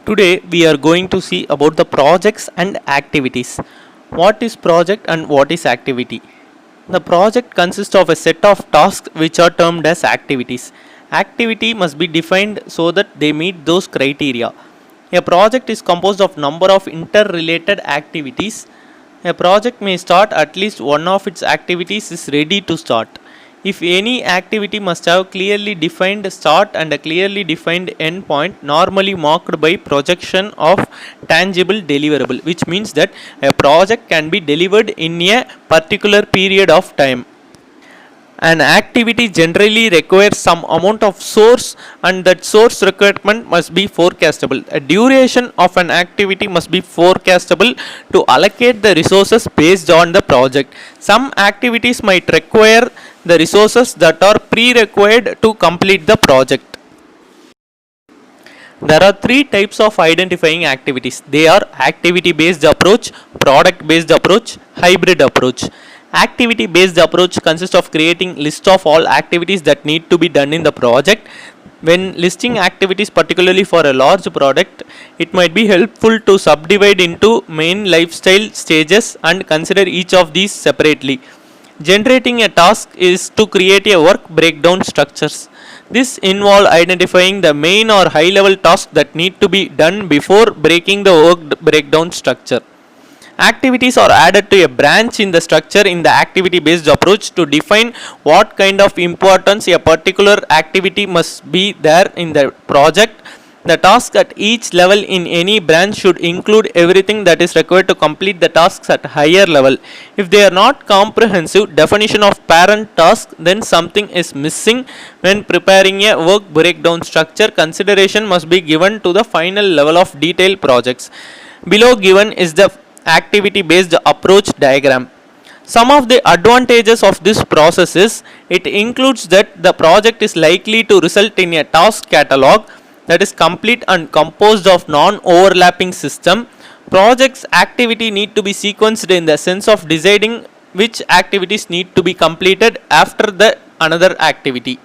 Today we are going to see about the projects and activities. What is project and what is activity? The project consists of a set of tasks which are termed as activities. Activity must be defined so that they meet those criteria. A project is composed of number of interrelated activities. A project may start at least one of its activities is ready to start. If any activity must have clearly defined start and a clearly defined end point, normally marked by projection of tangible deliverable, which means that a project can be delivered in a particular period of time. An activity generally requires some amount of source, and that source requirement must be forecastable. A duration of an activity must be forecastable to allocate the resources based on the project. Some activities might require the resources that are pre-required to complete the project. There are three types of identifying activities. They are activity based approach, product based approach, hybrid approach. Activity based approach consists of creating list of all activities that need to be done in the project. When listing activities, particularly for a large product, it might be helpful to subdivide into main lifestyle stages and consider each of these separately. Generating a task is to create a work breakdown structures. This involves identifying the main or high level tasks that need to be done before breaking the work breakdown structure. Activities are added to a branch in the structure in the activity based approach to define what kind of importance a particular activity must be there in the project. The task at each level in any branch should include everything that is required to complete the tasks at higher level. If they are not comprehensive definition of parent task, then something is missing. When preparing a work breakdown structure, consideration must be given to the final level of detailed projects. Below given is the activity based approach diagram. Some of the advantages of this process is it includes that the project is likely to result in a task catalog that is complete and composed of non-overlapping system. Projects activity need to be sequenced in the sense of deciding which activities need to be completed after the another activity.